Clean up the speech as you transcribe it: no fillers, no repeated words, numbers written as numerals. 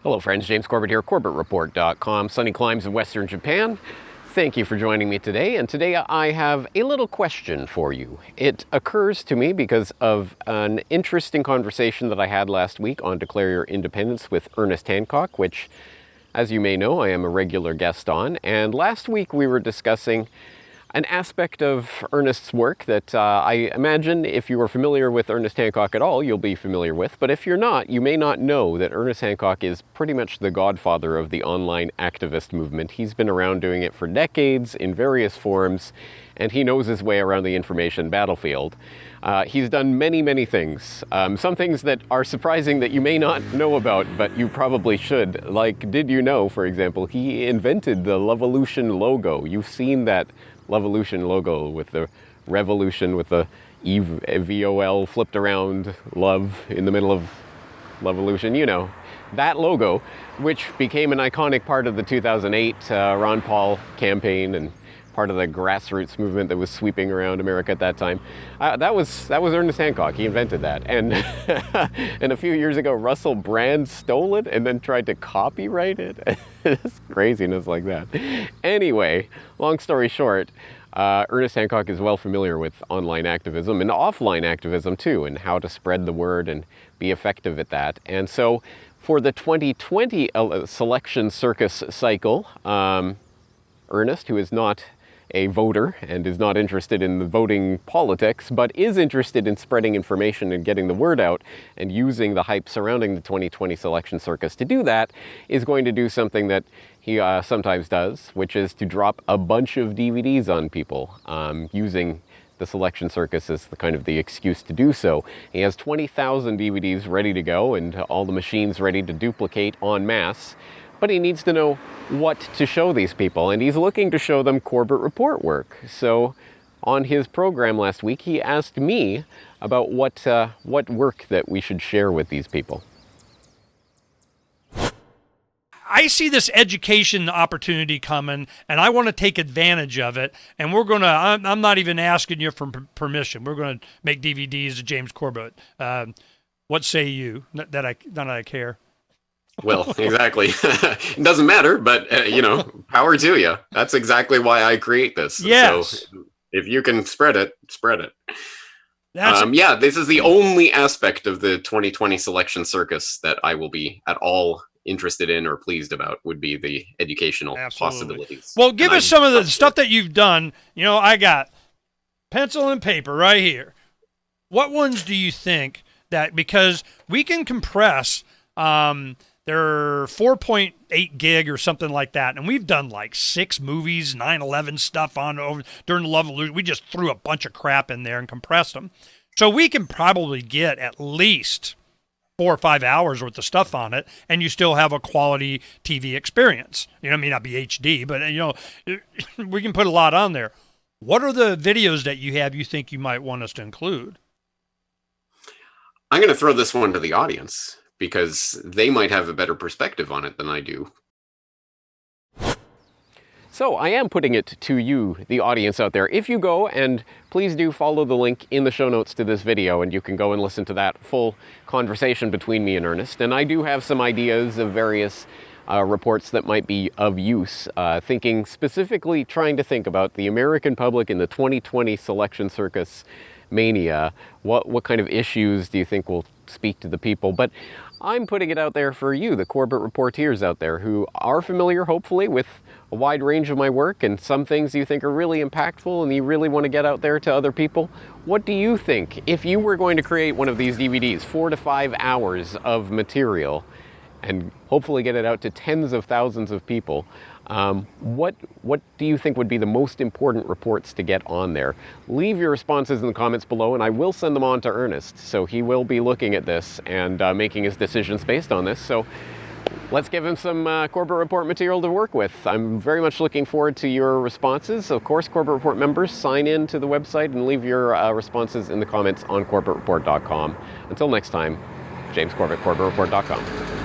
Hello friends, James Corbett here, CorbettReport.com, sunny climes in Western Japan. Thank you for joining me today, and today I have a little question for you. It occurs to me because of an interesting conversation that I had last week on Declare Your Independence with Ernest Hancock, which, as you may know, I am a regular guest on. And last week we were discussing an aspect of Ernest's work that I imagine if you are familiar with Ernest Hancock at all, you'll be familiar with. But if you're not, you may not know that Ernest Hancock is pretty much the godfather of the online activist movement. He's been around doing it for decades in various forms, and he knows his way around the information battlefield. He's done many, many things. Some things that are surprising that you may not know about, but you probably should. Like, did you know, for example, he invented the Lovolution logo. You've seen that Lovolution logo with the revolution with the EVOL flipped around love in the middle of Lovolution. You know, that logo, which became an iconic part of the 2008 Ron Paul campaign and part of the grassroots movement that was sweeping around America at that time. That was Ernest Hancock. He invented that. And, and a few years ago, Russell Brand stole it and then tried to copyright it. It's craziness like that. Anyway, long story short, Ernest Hancock is well familiar with online activism and offline activism too, and how to spread the word and be effective at that. And so for the 2020 selection circus cycle, Ernest, who is not a voter and is not interested in the voting politics, but is interested in spreading information and getting the word out and using the hype surrounding the 2020 selection circus to do that, is going to do something that he sometimes does, which is to drop a bunch of DVDs on people, using the selection circus as the excuse to do so. He has 20,000 DVDs ready to go and all the machines ready to duplicate en masse. But he needs to know what to show these people, and he's looking to show them Corbett Report work. So on his program last week, he asked me about what work that we should share with these people. I see this education opportunity coming, and I want to take advantage of it. And we're going to, I'm not even asking you for permission. We're going to make DVDs of James Corbett. What say you? Not that I care. Well, exactly. It doesn't matter, but, power to you. That's exactly why I create this. Yes. So if you can spread it, spread it. Yeah, this is the only aspect of the 2020 selection circus that I will be at all interested in or pleased about, would be the educational possibilities. Well, give us some of the stuff that you've done. You know, I got pencil and paper right here. What ones do you think that, because we can compress, they're 4.8 gig or something like that. And we've done like 6 movies, 9/11 stuff during the Lovolution. We just threw a bunch of crap in there and compressed them. So we can probably get at least 4 or 5 hours worth of stuff on it, and you still have a quality TV experience. You know, it may not be HD, but we can put a lot on there. What are the videos that you have you think you might want us to include? I'm going to throw this one to the audience, because they might have a better perspective on it than I do. So I am putting it to you, the audience out there. If you go, and please do follow the link in the show notes to this video, and you can go and listen to that full conversation between me and Ernest. And I do have some ideas of various reports that might be of use, specifically trying to think about the American public in the 2020 selection circus mania. What kind of issues do you think will speak to the people? But I'm putting it out there for you, the Corbett Reporteers out there, who are familiar, hopefully, with a wide range of my work, and some things you think are really impactful and you really want to get out there to other people. What do you think, if you were going to create one of these DVDs, 4 to 5 hours of material, and hopefully get it out to tens of thousands of people, what do you think would be the most important reports to get on there? Leave your responses in the comments below, and I will send them on to Ernest. So he will be looking at this and making his decisions based on this. So let's give him some Corbett Report material to work with. I'm very much looking forward to your responses. Of course, Corbett Report members, sign in to the website and leave your responses in the comments on CorbettReport.com. Until next time, James Corbett, CorbettReport.com.